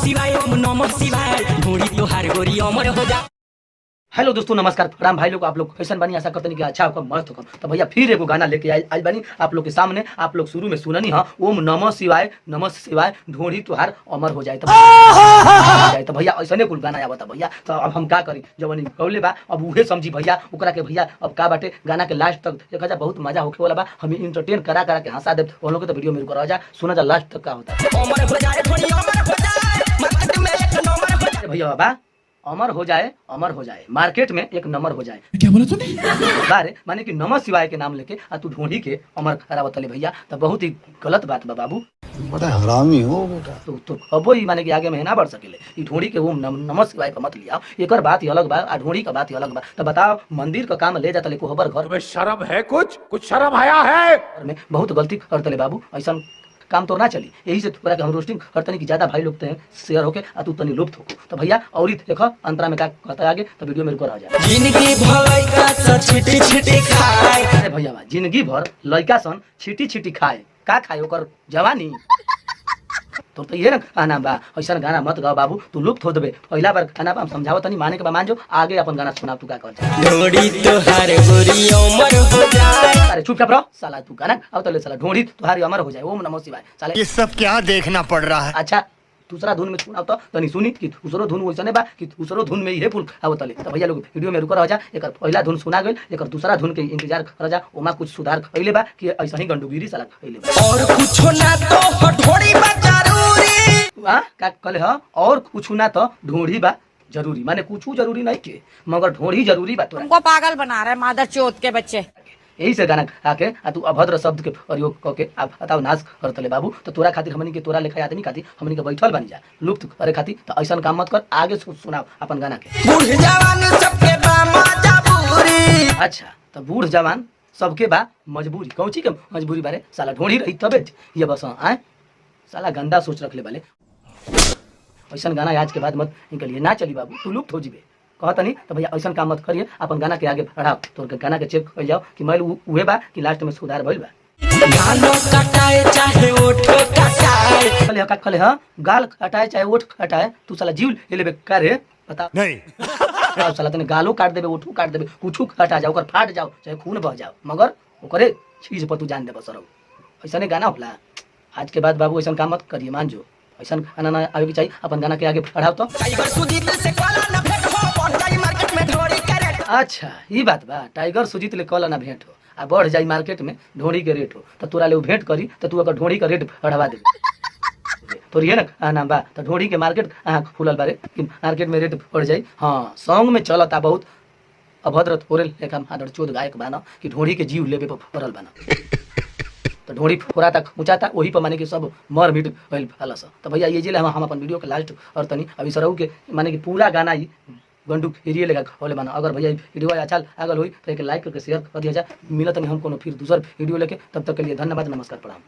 शिवाय ओम नमः शिवाय ढोड़ी तोहार गोरी अमर हो जा। हेलो दोस्तों, नमस्कार प्रणाम भाई लोग। आप लोग कैसन बनी, आशा करते हैं कि अच्छा होगा, मस्त होगा। तो भैया फिर एगो गाना लेके आई बनी आप लोग के सामने। आप लोग शुरू में सुननी हाँ, ओम नमः शिवाय ढोड़ी तुहार अमर हो जाए। तो भैया ऐसा कुल गाना आवता भैया। तो अब हम का करी, जब गौले बा अब उहे समझी भैया ओकरा के। भैया अब का बाटे, गाना के लास्ट तक देखा जा, बहुत मजा होके वाला बा। हम इंटरटेन करा के हंसा दे वो लोग के। तो वीडियो मेरे को रह जा, सुना जा लास्ट तक का होता है। अमर हो जाए ढोड़ी अमर हो जाए, मार्केट में एक नंबर हो जाए। भैया बाबा अमर हो जाए मार्केट में एक नंबर हो जाए। क्या बोला तूने? बारे माने कि नमः शिवाय के नाम लेके आ तू ढोंढी के अमर करावतले भैया। तो बहुत ही गलत बात बा बाबू। बड़ा हरामी हो बेटा। तो अब ही माने कि आगे में ना बढ़ सकेले। ई ढोंढी के ओम नमः शिवाय पे मत लिया, एकर बात ही अलग बा, आ ढोंढी का बात ही अलग बा। तो बताओ, मंदिर का काम ले जाता ले कोहबर घर तुम्हें शर्म है? कुछ शर्म आया है? में बहुत गलती करतले बाबू। ऐसा काम तो ना चली। यही से तोरा के हम रोस्टिंग करतनी कि ज्यादा भाई लोग ते शेयर होके आ तू तनी लुप्त हो। तो भैया और ही देखो अंतरा में क्या कहता है आगे। तो वीडियो मेरे को रह जाए। जिंदगी भलाई का छिटी छिटी खाए। अरे भैया बा, जिंदगी भर लड़का सन छिटी छिटी खाए। का खाए ओकर जवानी। तो ये ना गाना बा, ऐसा गाना मत गाओ बाबू, तू लुप्त हो देबे। पहला बार गाना बा हम समझाओ तनी, माने के बा मान जो, आगे अपन गाना सुना तू का कर जा। ढोड़ी तोहार गोरी अमर हो जाए। अरे चुप रहो साला, तू गाना आओ तो ले साला ढोंढी तुम्हारी अमर हो जाए। ओम नमः शिवाय साले। ये सब क्या देखना पड़ रहा है? अच्छा दूसरा धुन में सुनाओ तो तनी सुनी कि दूसरो धुन वैसने बा कि दूसरो धुन में ही फुल आवत तले। तो भैया लोग वीडियो में रुक रह जा। एकर पहला धुन सुना गेल, एकर दूसरा धुन के इंतजार कर जा। ओमा कुछ सुधार कइले बा कि ऐसा ही गंडूगिरी साला कइले बा। और कुछो ना तो ढोड़ी बा जरूरी। हां का कहले ह, और कुछ ना तो ढोंढी बा जरूरी। माने कुछ जरूरी नहीं के, मगर ढोंढी जरूरी बा। तोरा तुमको पागल बना रहे मादर चौथ के बच्चे। यही से गाना आके आ तू अभद्र शब्द के प्रयोग करके आप बताओ नाश करतले बाबू। तो तोरा खातिर हमनी के, तोरा लेखा आदमी खातिर हमनी के बैठल बन जा लुप्त करे खातिर। तो ऐसा काम मत कर, आगे सुनाओ अपन गाना के। बूढ़ जवान सबके बा मजबूरी। अच्छा तो बूढ़ जवान सबके बा मजबूरी। कौची के मजबूरी बारे साला ढोंढी रही तबे ये बस आए साला गंदा सोच रख ले वाले। ऐसा गाना आज के बाद मत निकलिए, ना चली बाबू, तू लुप्त हो जीबे कहता नहीं। तो भैया ऐसा काम मत करिए, अपन गाना के आगे बढ़ाओ। तो गाना के चेक कर जाओ कि मैल उहे बा कि लास्ट में सुधार भइल बा। गालों कटाए चाहे ओठ कटाए। कहले का कहले हां, गाल कटाए चाहे ओठ कटाए, तू साला जीव ले लेबे का रे बता नहीं। अब साला तने गालो काट देबे, ओठू काट देबे, कुछू कटा जाओ, ओकर फाट जाओ, चाहे खून बह जाओ, मगर ओकरे चीज पर तू जान देबे सरौ। ऐसा नहीं गाना होला। आज के बाद बाबू ऐसा काम मत करिए, मान जो। ऐसा गाना ना आवे के चाहिए। अपन गाना के आगे बढ़ाओ तो। टाइगर सुजीत से काला ना भेंट हो, बढ़ जाई मार्केट में ढोड़ी के रेट। अच्छा ये बात बा, टाइगर सुजीत ले कल ना भेंट हो आ बढ़ जाई मार्केट में ढोड़ी के रेट हो। तो तोरा ले भेंट करी तो तू अगर ढोड़ी का रेट बढ़वा दे तो ये ना नाम बा। तो ढोड़ी के मार्केट खुलल बारे कि मार्केट में रेट बढ़ जाई। हाँ सॉन्ग में चलता बहुत अभद्र तोरे लेखा मादर चोद गायक बाना कि ढोड़ी के जीव लेबे पर पड़ल बाना। तो ढोड़ी फोड़ा तक ऊंचाता वही पर माने कि सब मर मिट गइल फला सा। तो भैया ये जे हम अपन वीडियो के लास्ट और तनी अभी सरऊ के माने कि पूरा गाना ही गंडू एरिया लगा होले माना। अगर भैया वीडियो अच्छा अगर हुई तो एक लाइक करके शेयर कर दिया जाए। मिलत नहीं हम कोनो फिर दूसर वीडियो लेके, तब तक के लिए धन्यवाद, नमस्कार, प्रणाम।